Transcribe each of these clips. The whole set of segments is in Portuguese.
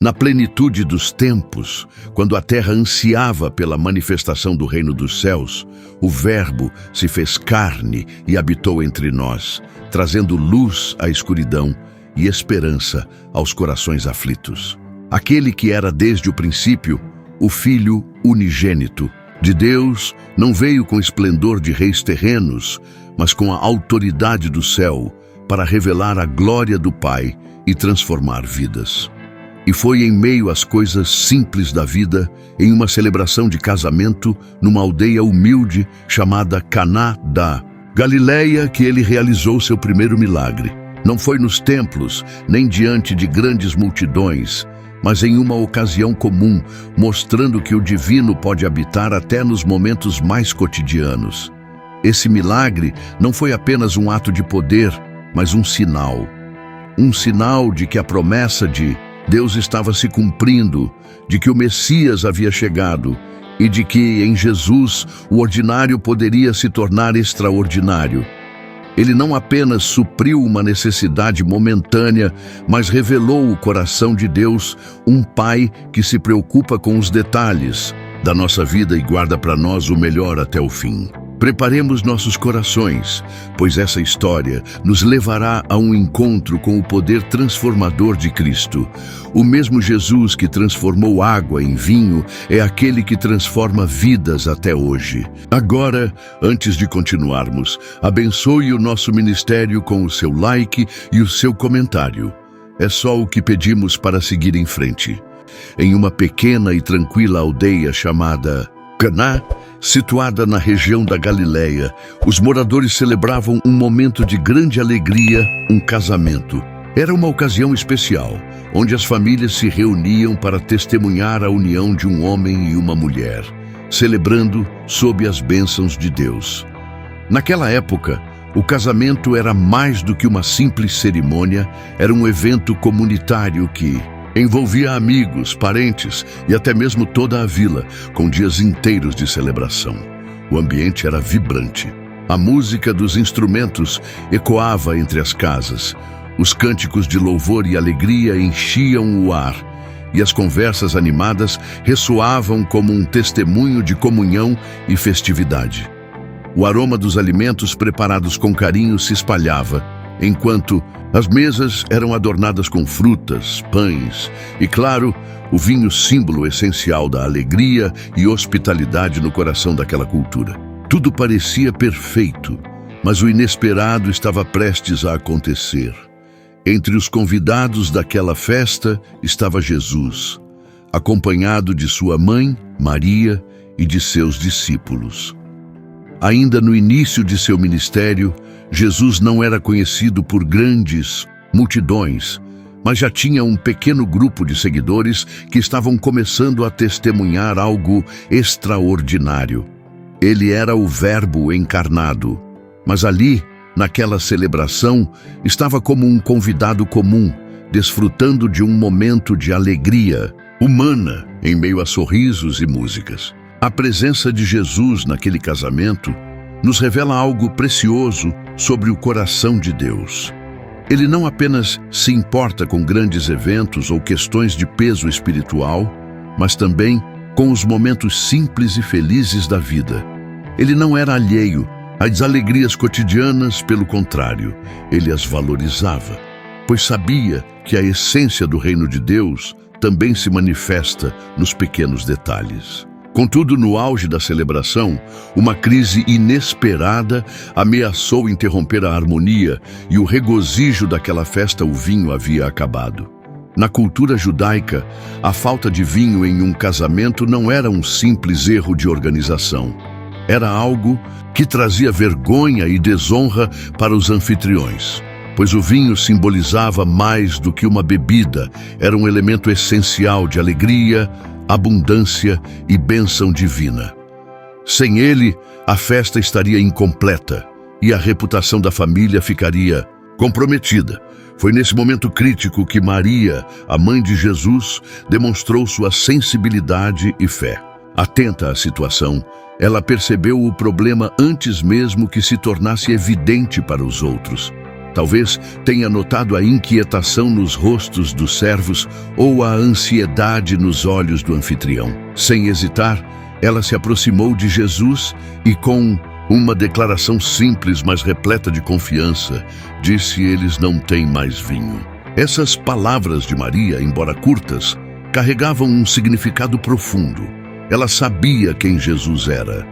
Na plenitude dos tempos, quando a terra ansiava pela manifestação do reino dos céus, o Verbo se fez carne e habitou entre nós, trazendo luz à escuridão e esperança aos corações aflitos. Aquele que era desde o princípio, o Filho unigênito de Deus, não veio com esplendor de reis terrenos, mas com a autoridade do céu, para revelar a glória do Pai e transformar vidas. E foi em meio às coisas simples da vida, em uma celebração de casamento, numa aldeia humilde chamada Caná da Galileia, que ele realizou seu primeiro milagre. Não foi nos templos, nem diante de grandes multidões, mas em uma ocasião comum, mostrando que o divino pode habitar até nos momentos mais cotidianos. Esse milagre não foi apenas um ato de poder, mas um sinal. Um sinal de que a promessa de Deus estava se cumprindo, de que o Messias havia chegado e de que, em Jesus, o ordinário poderia se tornar extraordinário. Ele não apenas supriu uma necessidade momentânea, mas revelou o coração de Deus, um Pai que se preocupa com os detalhes da nossa vida e guarda para nós o melhor até o fim. Preparemos nossos corações, pois essa história nos levará a um encontro com o poder transformador de Cristo. O mesmo Jesus que transformou água em vinho é aquele que transforma vidas até hoje. Agora, antes de continuarmos, abençoe o nosso ministério com o seu like e o seu comentário. É só o que pedimos para seguir em frente. Em uma pequena e tranquila aldeia chamada Caná, situada na região da Galileia, os moradores celebravam um momento de grande alegria, um casamento. Era uma ocasião especial, onde as famílias se reuniam para testemunhar a união de um homem e uma mulher, celebrando sob as bênçãos de Deus. Naquela época, o casamento era mais do que uma simples cerimônia, era um evento comunitário que envolvia amigos, parentes e até mesmo toda a vila, com dias inteiros de celebração. O ambiente era vibrante. A música dos instrumentos ecoava entre as casas. Os cânticos de louvor e alegria enchiam o ar, e as conversas animadas ressoavam como um testemunho de comunhão e festividade. O aroma dos alimentos preparados com carinho se espalhava, enquanto as mesas eram adornadas com frutas, pães e, claro, o vinho, símbolo essencial da alegria e hospitalidade no coração daquela cultura. Tudo parecia perfeito, mas o inesperado estava prestes a acontecer. Entre os convidados daquela festa estava Jesus, acompanhado de sua mãe, Maria, e de seus discípulos. Ainda no início de seu ministério, Jesus não era conhecido por grandes multidões, mas já tinha um pequeno grupo de seguidores que estavam começando a testemunhar algo extraordinário. Ele era o Verbo encarnado, mas ali, naquela celebração, estava como um convidado comum, desfrutando de um momento de alegria humana em meio a sorrisos e músicas. A presença de Jesus naquele casamento nos revela algo precioso sobre o coração de Deus. Ele não apenas se importa com grandes eventos ou questões de peso espiritual, mas também com os momentos simples e felizes da vida. Ele não era alheio às alegrias cotidianas, pelo contrário, ele as valorizava, pois sabia que a essência do reino de Deus também se manifesta nos pequenos detalhes. Contudo, no auge da celebração, uma crise inesperada ameaçou interromper a harmonia e o regozijo daquela festa. O vinho havia acabado. Na cultura judaica, a falta de vinho em um casamento não era um simples erro de organização. Era algo que trazia vergonha e desonra para os anfitriões, pois o vinho simbolizava mais do que uma bebida, era um elemento essencial de alegria, abundância e bênção divina. Sem ele, a festa estaria incompleta e a reputação da família ficaria comprometida. Foi nesse momento crítico que Maria, a mãe de Jesus, demonstrou sua sensibilidade e fé. Atenta à situação, ela percebeu o problema antes mesmo que se tornasse evidente para os outros. Talvez tenha notado a inquietação nos rostos dos servos ou a ansiedade nos olhos do anfitrião. Sem hesitar, ela se aproximou de Jesus e, com uma declaração simples, mas repleta de confiança, disse: eles não têm mais vinho. Essas palavras de Maria, embora curtas, carregavam um significado profundo. Ela sabia quem Jesus era.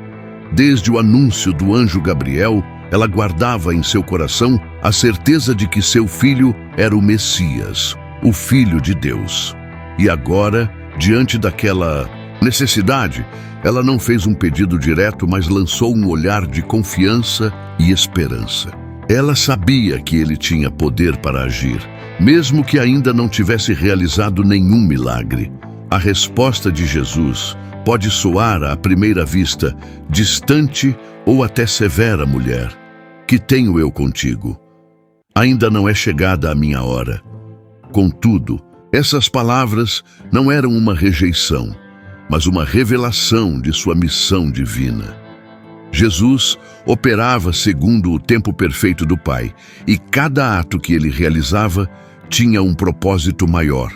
Desde o anúncio do anjo Gabriel, ela guardava em seu coração a certeza de que seu filho era o Messias, o Filho de Deus. E agora, diante daquela necessidade, ela não fez um pedido direto, mas lançou um olhar de confiança e esperança. Ela sabia que ele tinha poder para agir, mesmo que ainda não tivesse realizado nenhum milagre. A resposta de Jesus pode soar, à primeira vista, distante ou até severa: mulher, que tenho eu contigo? Ainda não é chegada a minha hora. Contudo, essas palavras não eram uma rejeição, mas uma revelação de sua missão divina. Jesus operava segundo o tempo perfeito do Pai, e cada ato que ele realizava tinha um propósito maior,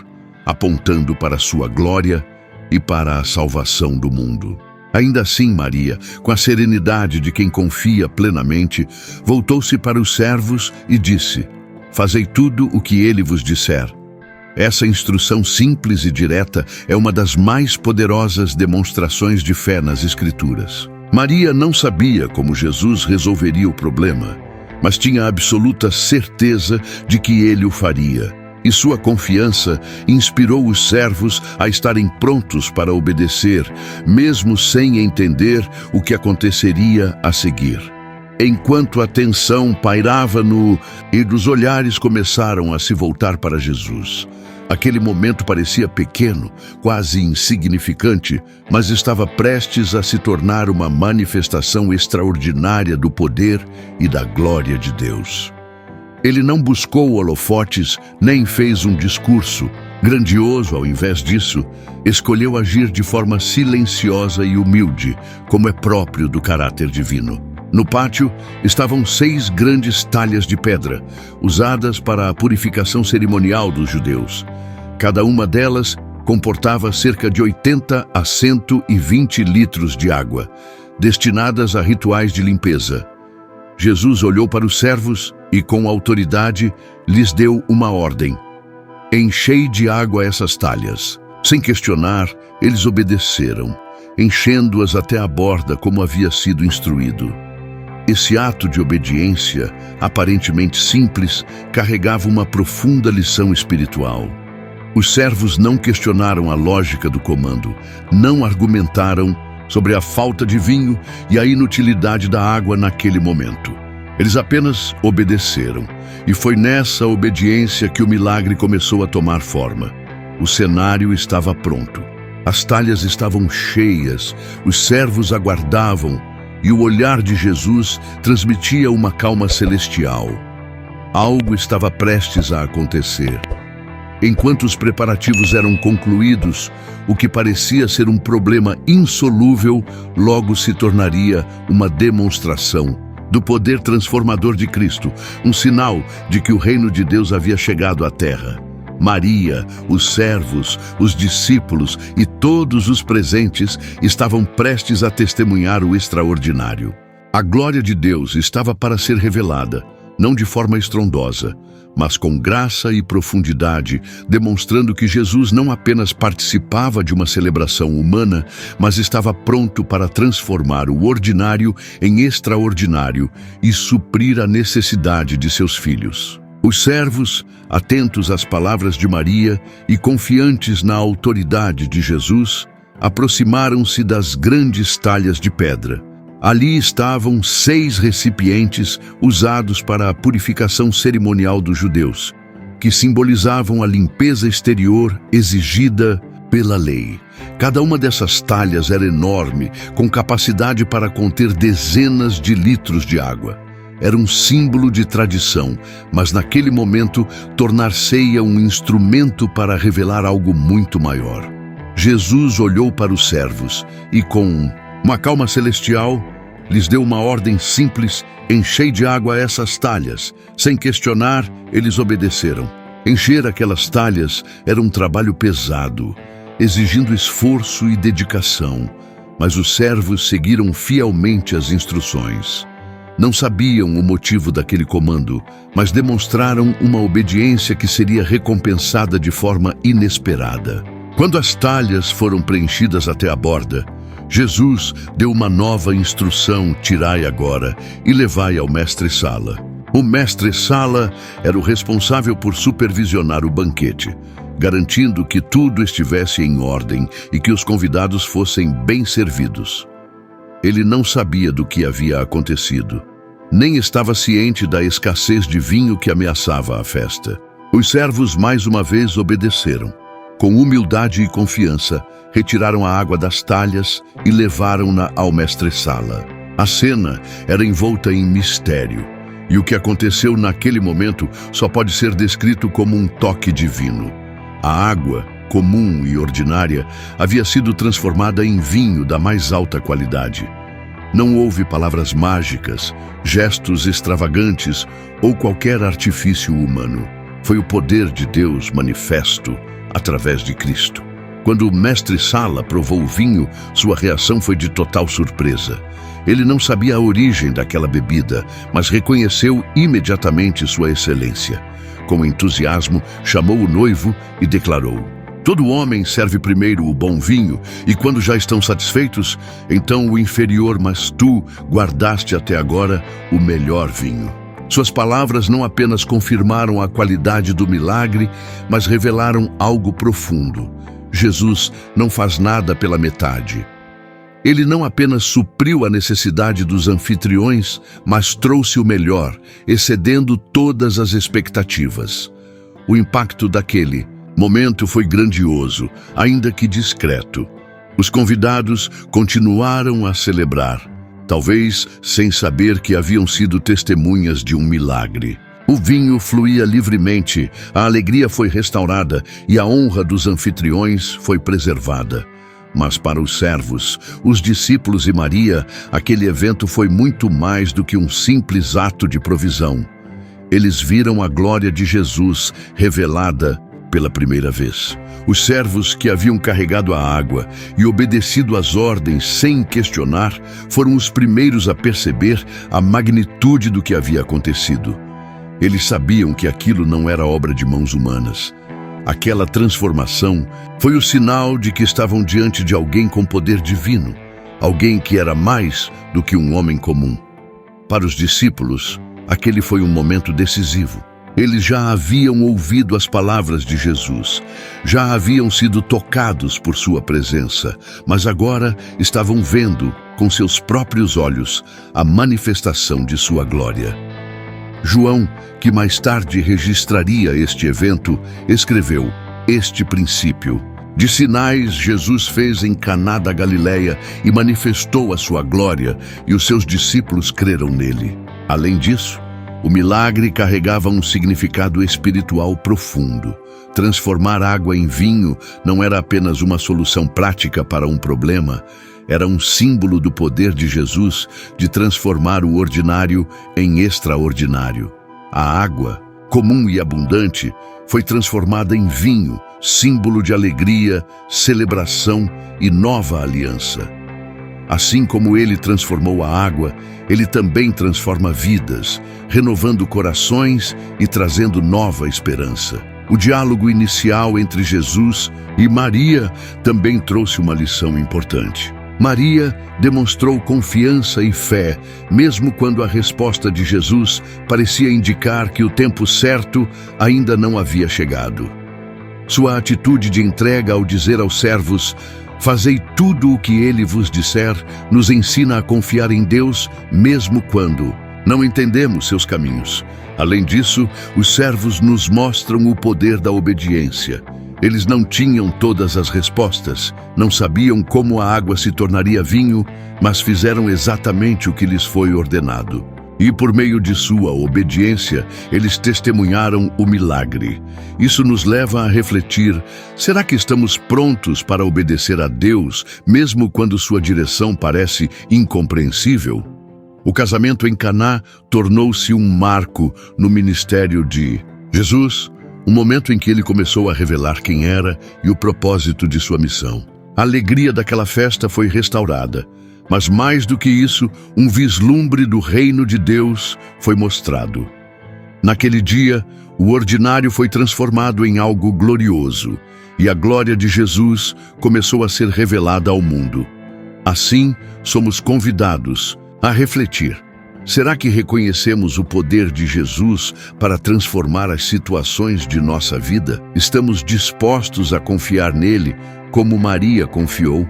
apontando para a sua glória e para a salvação do mundo. Ainda assim, Maria, com a serenidade de quem confia plenamente, voltou-se para os servos e disse: fazei tudo o que ele vos disser. Essa instrução simples e direta é uma das mais poderosas demonstrações de fé nas Escrituras. Maria não sabia como Jesus resolveria o problema, mas tinha absoluta certeza de que ele o faria. E sua confiança inspirou os servos a estarem prontos para obedecer, mesmo sem entender o que aconteceria a seguir. Enquanto a tensão pairava e os olhares começaram a se voltar para Jesus. Aquele momento parecia pequeno, quase insignificante, mas estava prestes a se tornar uma manifestação extraordinária do poder e da glória de Deus. Ele não buscou holofotes, nem fez um discurso grandioso. Ao invés disso, escolheu agir de forma silenciosa e humilde, como é próprio do caráter divino. No pátio estavam 6 grandes talhas de pedra, usadas para a purificação cerimonial dos judeus. Cada uma delas comportava cerca de 80 a 120 litros de água, destinadas a rituais de limpeza. Jesus olhou para os servos e, com autoridade, lhes deu uma ordem: enchei de água essas talhas. Sem questionar, eles obedeceram, enchendo-as até a borda como havia sido instruído. Esse ato de obediência, aparentemente simples, carregava uma profunda lição espiritual. Os servos não questionaram a lógica do comando, não argumentaram sobre a falta de vinho e a inutilidade da água naquele momento. Eles apenas obedeceram, e foi nessa obediência que o milagre começou a tomar forma. O cenário estava pronto. As talhas estavam cheias, os servos aguardavam, e o olhar de Jesus transmitia uma calma celestial. Algo estava prestes a acontecer. Enquanto os preparativos eram concluídos, o que parecia ser um problema insolúvel logo se tornaria uma demonstração do poder transformador de Cristo, um sinal de que o reino de Deus havia chegado à terra. Maria, os servos, os discípulos e todos os presentes estavam prestes a testemunhar o extraordinário. A glória de Deus estava para ser revelada, não de forma estrondosa, mas com graça e profundidade, demonstrando que Jesus não apenas participava de uma celebração humana, mas estava pronto para transformar o ordinário em extraordinário e suprir a necessidade de seus filhos. Os servos, atentos às palavras de Maria e confiantes na autoridade de Jesus, aproximaram-se das grandes talhas de pedra. Ali estavam 6 recipientes usados para a purificação cerimonial dos judeus, que simbolizavam a limpeza exterior exigida pela lei. Cada uma dessas talhas era enorme, com capacidade para conter dezenas de litros de água. Era um símbolo de tradição, mas naquele momento tornar-se-ia um instrumento para revelar algo muito maior. Jesus olhou para os servos e, com uma calma celestial, lhes deu uma ordem simples: enchei de água essas talhas. Sem questionar, eles obedeceram. Encher aquelas talhas era um trabalho pesado, exigindo esforço e dedicação, mas os servos seguiram fielmente as instruções. Não sabiam o motivo daquele comando, mas demonstraram uma obediência que seria recompensada de forma inesperada. Quando as talhas foram preenchidas até a borda, Jesus deu uma nova instrução: tirai agora e levai ao mestre-sala. O mestre-sala era o responsável por supervisionar o banquete, garantindo que tudo estivesse em ordem e que os convidados fossem bem servidos. Ele não sabia do que havia acontecido, nem estava ciente da escassez de vinho que ameaçava a festa. Os servos mais uma vez obedeceram. Com humildade e confiança, retiraram a água das talhas e levaram-na ao mestre-sala. A cena era envolta em mistério, e o que aconteceu naquele momento só pode ser descrito como um toque divino. A água, comum e ordinária, havia sido transformada em vinho da mais alta qualidade. Não houve palavras mágicas, gestos extravagantes ou qualquer artifício humano. Foi o poder de Deus manifesto através de Cristo. Quando o mestre-sala provou o vinho, sua reação foi de total surpresa. Ele não sabia a origem daquela bebida, mas reconheceu imediatamente sua excelência. Com entusiasmo, chamou o noivo e declarou: todo homem serve primeiro o bom vinho, e quando já estão satisfeitos, então o inferior, mas tu guardaste até agora o melhor vinho. Suas palavras não apenas confirmaram a qualidade do milagre, mas revelaram algo profundo. Jesus não faz nada pela metade. Ele não apenas supriu a necessidade dos anfitriões, mas trouxe o melhor, excedendo todas as expectativas. O impacto daquele momento foi grandioso, ainda que discreto. Os convidados continuaram a celebrar, talvez sem saber que haviam sido testemunhas de um milagre. O vinho fluía livremente, a alegria foi restaurada e a honra dos anfitriões foi preservada. Mas para os servos, os discípulos e Maria, aquele evento foi muito mais do que um simples ato de provisão. Eles viram a glória de Jesus revelada pela primeira vez. Os servos que haviam carregado a água e obedecido às ordens sem questionar foram os primeiros a perceber a magnitude do que havia acontecido. Eles sabiam que aquilo não era obra de mãos humanas. Aquela transformação foi o sinal de que estavam diante de alguém com poder divino, alguém que era mais do que um homem comum. Para os discípulos, aquele foi um momento decisivo. Eles já haviam ouvido as palavras de Jesus, já haviam sido tocados por sua presença, mas agora estavam vendo, com seus próprios olhos, a manifestação de sua glória. João, que mais tarde registraria este evento, escreveu: este princípio de sinais Jesus fez em Caná da Galileia e manifestou a sua glória, e os seus discípulos creram nele. Além disso, o milagre carregava um significado espiritual profundo. Transformar água em vinho não era apenas uma solução prática para um problema, era um símbolo do poder de Jesus de transformar o ordinário em extraordinário. A água, comum e abundante, foi transformada em vinho, símbolo de alegria, celebração e nova aliança. Assim como ele transformou a água, ele também transforma vidas, renovando corações e trazendo nova esperança. O diálogo inicial entre Jesus e Maria também trouxe uma lição importante. Maria demonstrou confiança e fé, mesmo quando a resposta de Jesus parecia indicar que o tempo certo ainda não havia chegado. Sua atitude de entrega ao dizer aos servos: fazei tudo o que ele vos disser, nos ensina a confiar em Deus, mesmo quando não entendemos seus caminhos. Além disso, os servos nos mostram o poder da obediência. Eles não tinham todas as respostas, não sabiam como a água se tornaria vinho, mas fizeram exatamente o que lhes foi ordenado. E por meio de sua obediência, eles testemunharam o milagre. Isso nos leva a refletir: será que estamos prontos para obedecer a Deus, mesmo quando sua direção parece incompreensível? O casamento em Caná tornou-se um marco no ministério de Jesus, um momento em que ele começou a revelar quem era e o propósito de sua missão. A alegria daquela festa foi restaurada, mas mais do que isso, um vislumbre do reino de Deus foi mostrado. Naquele dia, o ordinário foi transformado em algo glorioso, e a glória de Jesus começou a ser revelada ao mundo. Assim, somos convidados a refletir. Será que reconhecemos o poder de Jesus para transformar as situações de nossa vida? Estamos dispostos a confiar nele, como Maria confiou,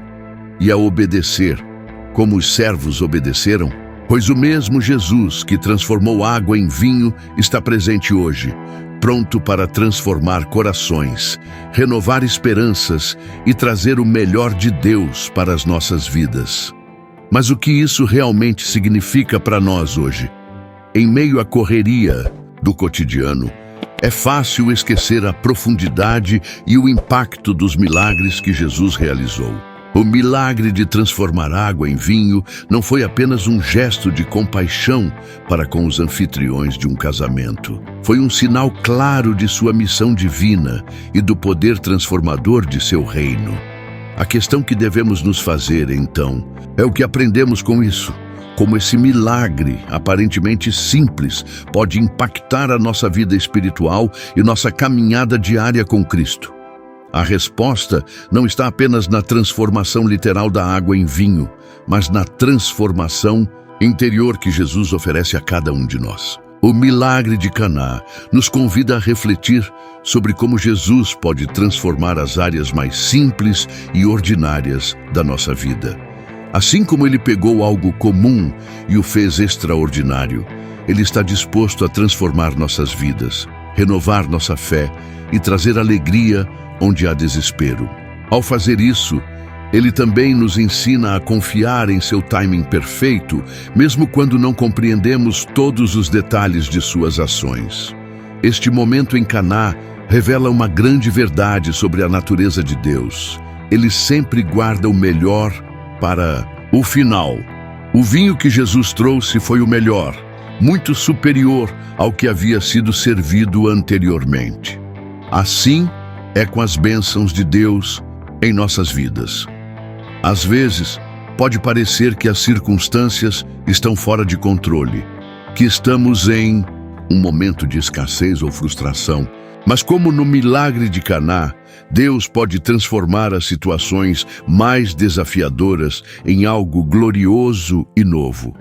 e a obedecer, como os servos obedeceram? Pois o mesmo Jesus que transformou água em vinho está presente hoje, pronto para transformar corações, renovar esperanças e trazer o melhor de Deus para as nossas vidas. Mas o que isso realmente significa para nós hoje? Em meio à correria do cotidiano, é fácil esquecer a profundidade e o impacto dos milagres que Jesus realizou. O milagre de transformar água em vinho não foi apenas um gesto de compaixão para com os anfitriões de um casamento. Foi um sinal claro de sua missão divina e do poder transformador de seu reino. A questão que devemos nos fazer, então, é o que aprendemos com isso. Como esse milagre, aparentemente simples, pode impactar a nossa vida espiritual e nossa caminhada diária com Cristo. A resposta não está apenas na transformação literal da água em vinho, mas na transformação interior que Jesus oferece a cada um de nós. O milagre de Caná nos convida a refletir sobre como Jesus pode transformar as áreas mais simples e ordinárias da nossa vida. Assim como ele pegou algo comum e o fez extraordinário, ele está disposto a transformar nossas vidas, renovar nossa fé e trazer alegria onde há desespero. Ao fazer isso, ele também nos ensina a confiar em seu timing perfeito, mesmo quando não compreendemos todos os detalhes de suas ações. Este momento em Caná revela uma grande verdade sobre a natureza de Deus. Ele sempre guarda o melhor para o final. O vinho que Jesus trouxe foi o melhor, muito superior ao que havia sido servido anteriormente. Assim é com as bênçãos de Deus em nossas vidas. Às vezes, pode parecer que as circunstâncias estão fora de controle, que estamos em um momento de escassez ou frustração. Mas como no milagre de Caná, Deus pode transformar as situações mais desafiadoras em algo glorioso e novo.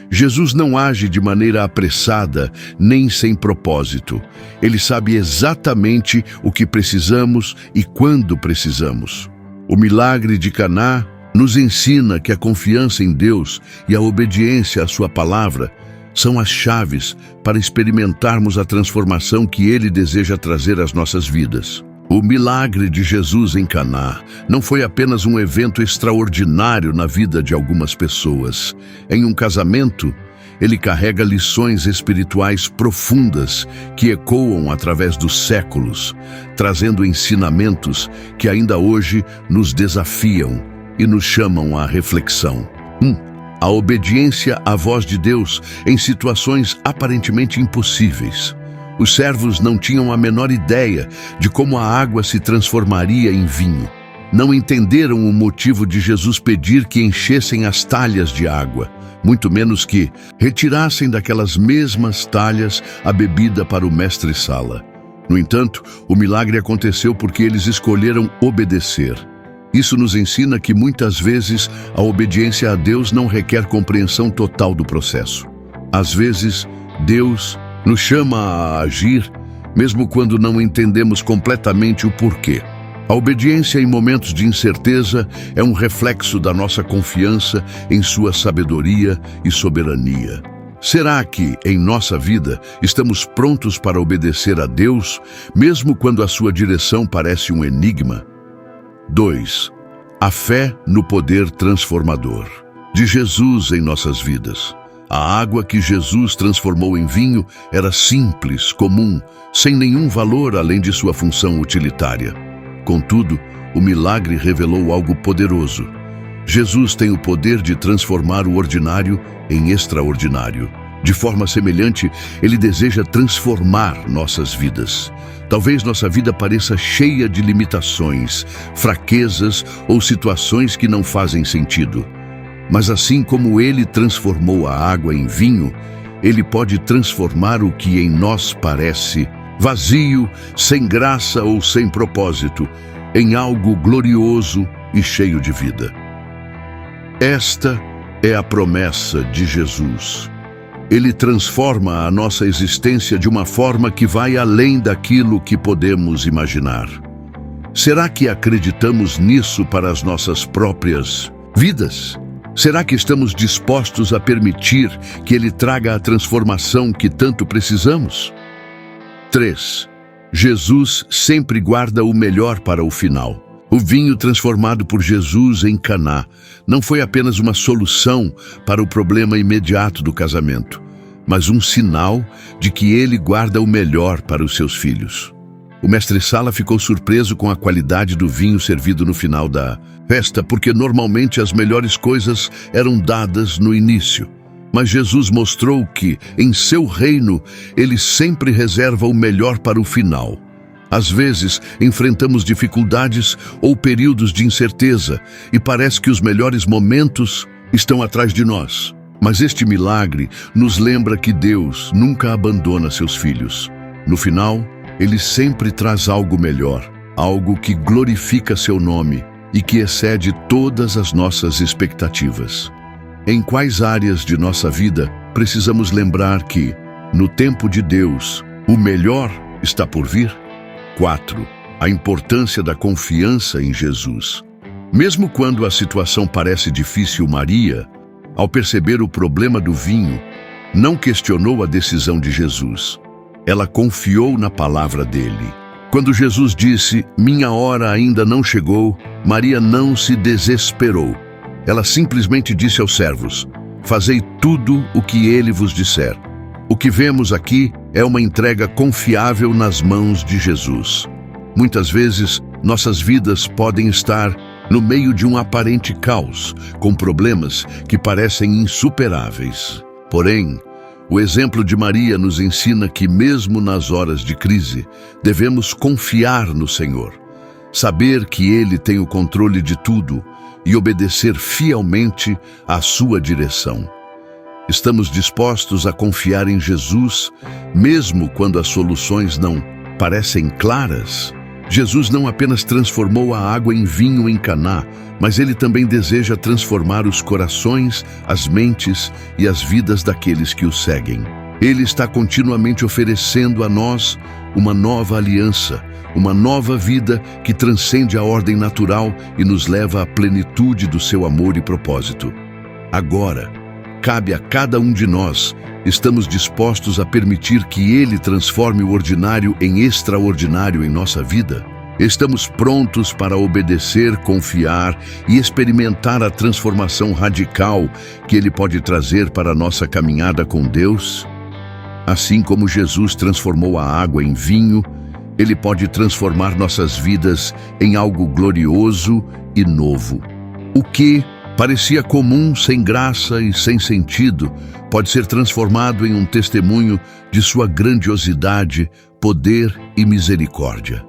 Jesus não age de maneira apressada nem sem propósito. Ele sabe exatamente o que precisamos e quando precisamos. O milagre de Caná nos ensina que a confiança em Deus e a obediência à sua palavra são as chaves para experimentarmos a transformação que Ele deseja trazer às nossas vidas. O milagre de Jesus em Caná não foi apenas um evento extraordinário na vida de algumas pessoas. Em um casamento, ele carrega lições espirituais profundas que ecoam através dos séculos, trazendo ensinamentos que ainda hoje nos desafiam e nos chamam à reflexão. A obediência à voz de Deus em situações aparentemente impossíveis. Os servos não tinham a menor ideia de como a água se transformaria em vinho. Não entenderam o motivo de Jesus pedir que enchessem as talhas de água, muito menos que retirassem daquelas mesmas talhas a bebida para o mestre-sala. No entanto, o milagre aconteceu porque eles escolheram obedecer. Isso nos ensina que muitas vezes a obediência a Deus não requer compreensão total do processo. Às vezes, Deus nos chama a agir, mesmo quando não entendemos completamente o porquê. A obediência em momentos de incerteza é um reflexo da nossa confiança em sua sabedoria e soberania. Será que, em nossa vida, estamos prontos para obedecer a Deus, mesmo quando a sua direção parece um enigma? 2. A fé no poder transformador de Jesus em nossas vidas. A água que Jesus transformou em vinho era simples, comum, sem nenhum valor além de sua função utilitária. Contudo, o milagre revelou algo poderoso. Jesus tem o poder de transformar o ordinário em extraordinário. De forma semelhante, Ele deseja transformar nossas vidas. Talvez nossa vida pareça cheia de limitações, fraquezas ou situações que não fazem sentido. Mas assim como Ele transformou a água em vinho, Ele pode transformar o que em nós parece vazio, sem graça ou sem propósito, em algo glorioso e cheio de vida. Esta é a promessa de Jesus. Ele transforma a nossa existência de uma forma que vai além daquilo que podemos imaginar. Será que acreditamos nisso para as nossas próprias vidas? Será que estamos dispostos a permitir que Ele traga a transformação que tanto precisamos? 3. Jesus sempre guarda o melhor para o final. O vinho transformado por Jesus em Caná não foi apenas uma solução para o problema imediato do casamento, mas um sinal de que Ele guarda o melhor para os seus filhos. O mestre-sala ficou surpreso com a qualidade do vinho servido no final da festa, porque normalmente as melhores coisas eram dadas no início. Mas Jesus mostrou que, em seu reino, Ele sempre reserva o melhor para o final. Às vezes, enfrentamos dificuldades ou períodos de incerteza e parece que os melhores momentos estão atrás de nós. Mas este milagre nos lembra que Deus nunca abandona seus filhos. No final, Ele sempre traz algo melhor, algo que glorifica seu nome e que excede todas as nossas expectativas. Em quais áreas de nossa vida precisamos lembrar que, no tempo de Deus, o melhor está por vir? 4. A importância da confiança em Jesus. Mesmo quando a situação parece difícil, Maria, ao perceber o problema do vinho, não questionou a decisão de Jesus. Ela confiou na palavra dele. Quando Jesus disse, "Minha hora ainda não chegou", Maria não se desesperou. Ela simplesmente disse aos servos, "Fazei tudo o que ele vos disser." O que vemos aqui é uma entrega confiável nas mãos de Jesus. Muitas vezes, nossas vidas podem estar no meio de um aparente caos, com problemas que parecem insuperáveis. Porém, o exemplo de Maria nos ensina que, mesmo nas horas de crise, devemos confiar no Senhor, saber que Ele tem o controle de tudo e obedecer fielmente à sua direção. Estamos dispostos a confiar em Jesus, mesmo quando as soluções não parecem claras? Jesus não apenas transformou a água em vinho em Caná, mas Ele também deseja transformar os corações, as mentes e as vidas daqueles que o seguem. Ele está continuamente oferecendo a nós uma nova aliança, uma nova vida que transcende a ordem natural e nos leva à plenitude do seu amor e propósito. Agora, cabe a cada um de nós, estamos dispostos a permitir que Ele transforme o ordinário em extraordinário em nossa vida? Estamos prontos para obedecer, confiar e experimentar a transformação radical que Ele pode trazer para a nossa caminhada com Deus? Assim como Jesus transformou a água em vinho, Ele pode transformar nossas vidas em algo glorioso e novo. O que parecia comum, sem graça e sem sentido, pode ser transformado em um testemunho de sua grandiosidade, poder e misericórdia.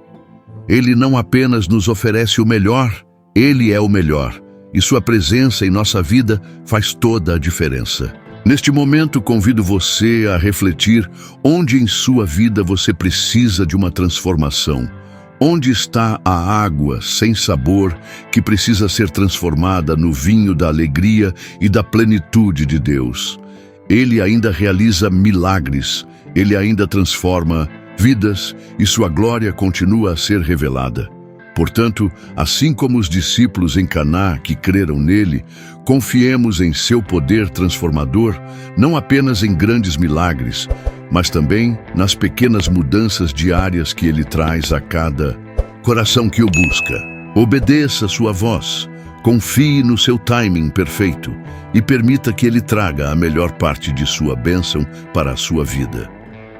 Ele não apenas nos oferece o melhor, Ele é o melhor, e sua presença em nossa vida faz toda a diferença. Neste momento, convido você a refletir onde em sua vida você precisa de uma transformação. Onde está a água sem sabor que precisa ser transformada no vinho da alegria e da plenitude de Deus? Ele ainda realiza milagres, Ele ainda transforma vidas e sua glória continua a ser revelada. Portanto, assim como os discípulos em Caná que creram nele, confiemos em seu poder transformador, não apenas em grandes milagres, mas também nas pequenas mudanças diárias que Ele traz a cada coração que o busca. Obedeça sua voz, confie no seu timing perfeito e permita que Ele traga a melhor parte de sua bênção para a sua vida.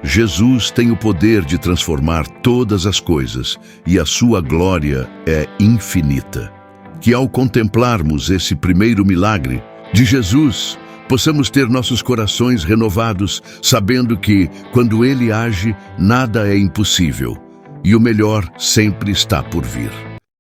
Jesus tem o poder de transformar todas as coisas e a sua glória é infinita. que ao contemplarmos esse primeiro milagre de Jesus, possamos ter nossos corações renovados, sabendo que, quando Ele age, nada é impossível e o melhor sempre está por vir.